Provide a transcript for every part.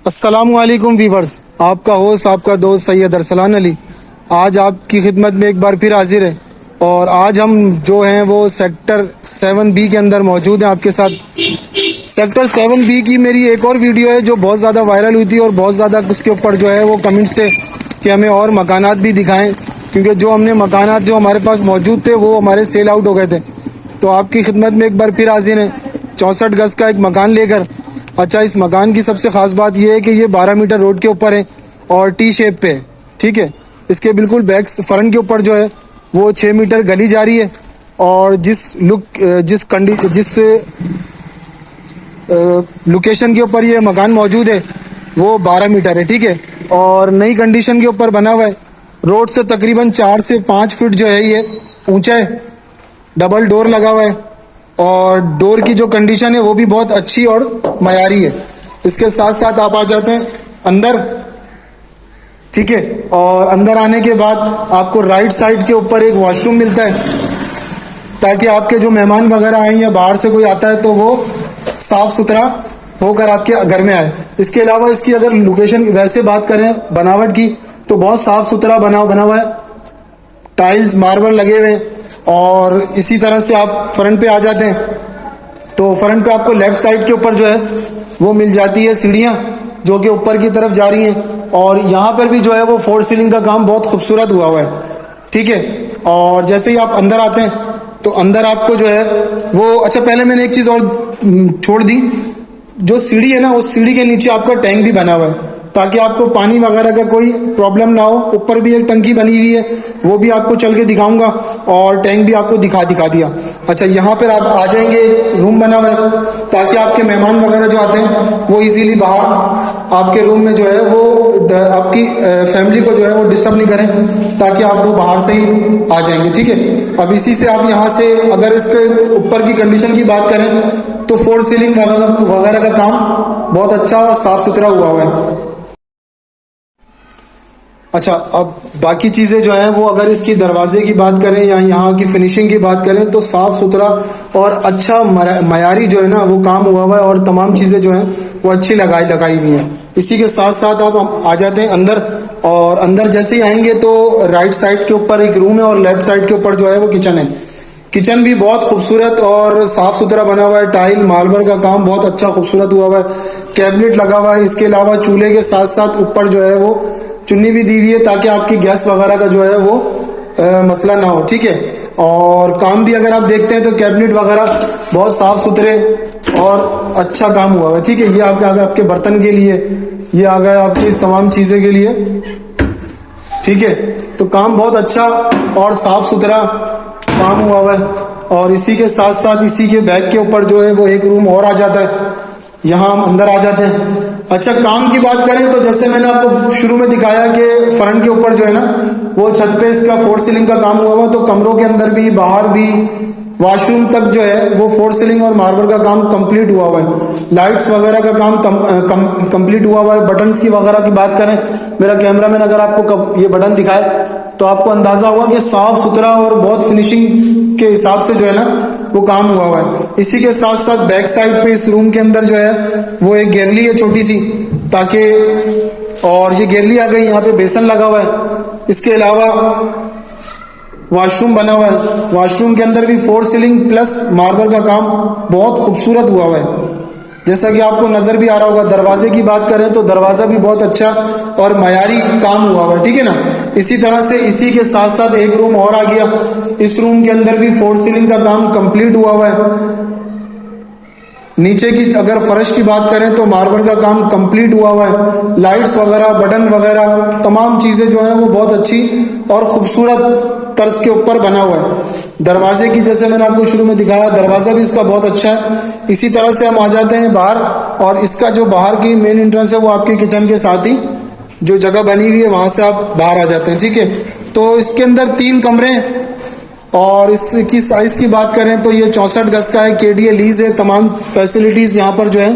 अस्सलामुअलैकुम वीवर्स, आपका होस्ट आपका दोस्त सैयद अरसलान अली आज आपकी खिदमत में एक बार फिर हाजिर है। और आज हम जो हैं वो सेक्टर 7B के अंदर मौजूद हैं आपके साथ। सेक्टर 7B की मेरी एक और वीडियो है जो बहुत ज़्यादा वायरल हुई थी और बहुत ज़्यादा उसके ऊपर जो है वो कमेंट्स थे कि हमें और मकानात भी दिखाएं, क्योंकि जो हमने मकानात जो हमारे पास मौजूद थे वो हमारे सेल आउट हो गए थे। तो आपकी खिदमत में एक बार फिर हाजिर हैं 64 गज़ का एक मकान लेकर। अच्छा, इस मकान की सबसे ख़ास बात यह है कि ये 12 मीटर रोड के ऊपर है और टी शेप पे है। ठीक है, इसके बिल्कुल बैक फ्रंट के ऊपर जो है वो 6 मीटर गली जा रही है। और जिस लोकेशन के ऊपर ये मकान मौजूद है वो 12 मीटर है। ठीक है, और नई कंडीशन के ऊपर बना हुआ है। रोड से तकरीबन 4 से 5 फीट जो है ये ऊंचा है। डबल डोर लगा हुआ है और डोर की जो कंडीशन है वो भी बहुत अच्छी और मयारी है। इसके साथ साथ आप आ जाते हैं अंदर। ठीक है, और अंदर आने के बाद आपको राइट साइड के ऊपर एक वॉशरूम मिलता है, ताकि आपके जो मेहमान वगैरह आए या बाहर से कोई आता है तो वो साफ सुथरा होकर आपके घर में आए। इसके अलावा इसकी अगर लोकेशन वैसे बात करें बनावट की तो बहुत साफ सुथरा बना हुआ है। टाइल्स मार्बल लगे हुए हैं। और इसी तरह से आप फ्रंट पे आ जाते हैं तो फ्रंट पे आपको लेफ्ट साइड के ऊपर जो है वो मिल जाती है सीढ़ियाँ जो कि ऊपर की तरफ जा रही हैं। और यहाँ पर भी जो है वो फोर सीलिंग का काम बहुत खूबसूरत हुआ है। ठीक है, और जैसे ही आप अंदर आते हैं तो अंदर आपको जो है वो, अच्छा पहले मैंने एक चीज़ और छोड़ दी। जो सीढ़ी है ना उस सीढ़ी के नीचे आपका टैंक भी बना हुआ है, ताकि आपको पानी वगैरह का कोई प्रॉब्लम ना हो। ऊपर भी एक टंकी बनी हुई है, वो भी आपको चल के दिखाऊंगा और टैंक भी आपको दिखा दिया। अच्छा, यहाँ पर आप आ जाएंगे, रूम बना हुआ है ताकि आपके मेहमान वगैरह जो आते हैं वो इजीली बाहर आपके रूम में जो है वो आपकी फैमिली को जो है वो डिस्टर्ब नहीं करें, ताकि आप वो बाहर से ही आ जाएंगे। ठीक है, अब इसी से आप यहाँ से अगर इसके ऊपर की कंडीशन की बात करें तो फोर सीलिंग वगैरह का काम बहुत अच्छा और साफ सुथरा हुआ है। अच्छा, अब बाकी चीज़ें जो हैं वो अगर इसकी दरवाजे की बात करें या यहाँ की फिनिशिंग की बात करें तो साफ़ सुथरा और अच्छा मयारी जो है ना वो काम हुआ हुआ है। और तमाम चीज़ें जो हैं वो अच्छी लगाई हुई हैं। इसी के साथ साथ आप आ जाते हैं अंदर। और अंदर जैसे ही आएंगे तो राइट साइड के ऊपर एक रूम है और लेफ्ट साइड के ऊपर जो है वो किचन है। किचन भी बहुत खूबसूरत और साफ सुथरा बना हुआ है। टाइल मार्बल का काम बहुत अच्छा खूबसूरत हुआ हुआ है। कैबिनेट लगा हुआ है। इसके अलावा चूल्हे के साथ साथ ऊपर जो है वो चुन्नी भी दी हुई है, ताकि आपकी गैस वगैरह का जो है वो मसला ना हो। ठीक है, और काम भी अगर आप देखते हैं तो कैबिनेट वगैरह बहुत साफ सुथरे और अच्छा काम हुआ है। ठीक है, ये आपके आगे आपके बर्तन के लिए, ये आ गया आपकी तमाम चीज़ें के लिए। ठीक है, तो काम बहुत अच्छा और साफ सुथरा काम हुआ है। और इसी के साथ साथ इसी के बैक के ऊपर जो है वो एक रूम और आ जाता है। यहाँ हम अंदर आ जाते हैं। अच्छा, काम की बात करें तो जैसे मैंने आपको शुरू में दिखाया कि फ्रंट के ऊपर जो है ना वो छत पे इसका फोर सीलिंग का काम हुआ हुआ, तो कमरों के अंदर भी बाहर भी वॉशरूम तक जो है वो फोर सीलिंग और मार्बल का काम कंप्लीट हुआ हुआ है। लाइट्स वगैरह का काम कंप्लीट हुआ हुआ है। बटन्स की वगैरह की बात करें, मेरा कैमरामैन अगर आपको ये बटन दिखाए तो आपको अंदाजा होगा कि साफ सुथरा और बहुत फिनिशिंग के हिसाब से जो है ना वो काम हुआ है। इसी के साथ साथ बैक साइड पे इस रूम के अंदर जो है वो एक गैलरी है छोटी सी, ताकि, और ये गैलरी आ गई, यहाँ पे बेसन लगा हुआ है। इसके अलावा वॉशरूम बना हुआ है। वॉशरूम के अंदर भी फोर सीलिंग प्लस मार्बल का काम बहुत खूबसूरत हुआ है, जैसा कि आपको नजर भी आ रहा होगा। दरवाजे की बात करें तो दरवाजा भी बहुत अच्छा और मयारी काम हुआ है। ठीक है ना, इसी तरह से इसी के साथ साथ एक रूम और आ गया। इस रूम के अंदर भी फोर सीलिंग का काम कंप्लीट हुआ है। नीचे की अगर फर्श की बात करें तो मार्बल का काम कंप्लीट हुआ है। लाइट्स वगैरह बटन वगैरह तमाम चीज़ें जो हैं वो बहुत अच्छी और खूबसूरत तर्ज के ऊपर बना हुआ है। दरवाजे की जैसे मैंने आपको शुरू में दिखाया, दरवाज़ा भी इसका बहुत अच्छा है। इसी तरह से हम आ जाते हैं बाहर, और इसका जो बाहर की मेन एंट्रेंस है वो आपके किचन के साथ ही जो जगह बनी हुई है वहाँ से आप बाहर आ जाते हैं। ठीक है, तो इसके अंदर 3 कमरे हैं। और इसकी साइज की बात करें तो ये 64 गज का है। केडीए लीज है। तमाम फैसिलिटीज यहाँ पर जो है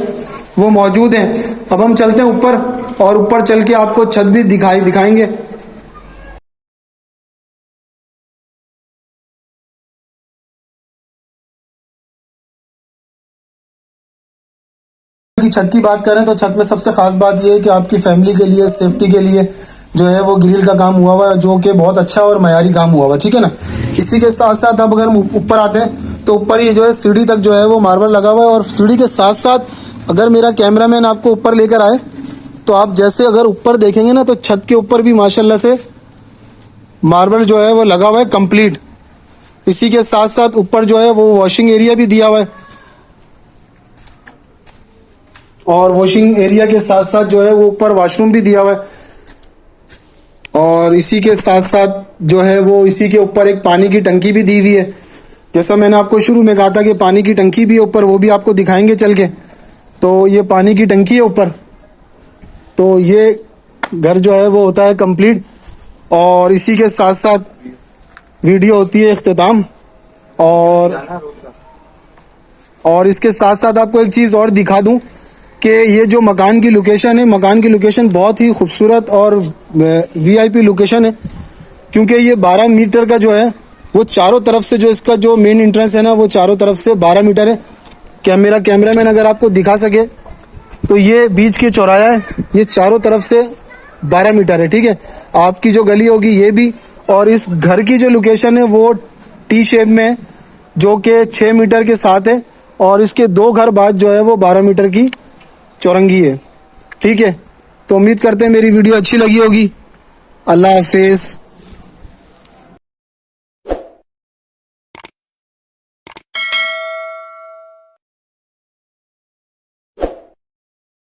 वो मौजूद हैं। अब हम चलते हैं ऊपर, और ऊपर चल के आपको छत भी दिखाएंगे। की छत की बात करें तो छत में सबसे खास बात यह है कि आपकी फैमिली के लिए, सेफ्टी के लिए जो है वो ग्रिल का काम हुआ हुआ है, जो कि बहुत अच्छा और मयारी काम हुआ हुआ है, ठीक है ना। इसी के साथ साथ अब अगर हम ऊपर आते हैं तो ऊपर ये जो है सीढ़ी तक जो है वो मार्बल लगा हुआ है। और सीढ़ी के साथ साथ अगर मेरा कैमरामैन आपको ऊपर लेकर आए तो आप जैसे अगर ऊपर देखेंगे ना तो छत के ऊपर भी माशाल्लाह से मार्बल जो है वो लगा हुआ है कंप्लीट। इसी के साथ साथ ऊपर जो है वो वॉशिंग एरिया भी दिया हुआ है, और वॉशिंग एरिया के साथ साथ जो है वो ऊपर वॉशरूम भी दिया हुआ है। और इसी के साथ साथ जो है वो इसी के ऊपर एक पानी की टंकी भी दी हुई है। जैसा मैंने आपको शुरू में कहा था कि पानी की टंकी भी है ऊपर, वो भी आपको दिखाएंगे चल के। तो ये पानी की टंकी है ऊपर। तो ये घर जो है वो होता है कंप्लीट। और इसी के साथ साथ वीडियो होती है इख्तिताम। और इसके साथ साथ आपको एक चीज़ और दिखा दूं कि ये जो मकान की लोकेशन है, मकान की लोकेशन बहुत ही खूबसूरत और वीआईपी लोकेशन है, क्योंकि ये 12 मीटर का जो है वो चारों तरफ से, जो इसका जो मेन एंट्रेंस है ना वो चारों तरफ से 12 मीटर है। क्या मेरा कैमरामैन अगर आपको दिखा सके तो ये बीच की चौराहा है, ये चारों तरफ से 12 मीटर है, ठीक है। आपकी जो गली होगी ये भी, और इस घर की जो लोकेशन है वो टी शेप में है, जो कि 6 मीटर के साथ है। और इसके 2 घर बाद जो है वो 12 मीटर की चौरंगी है, ठीक है। तो उम्मीद करते हैं मेरी वीडियो अच्छी लगी होगी। अल्लाह हाफिज़।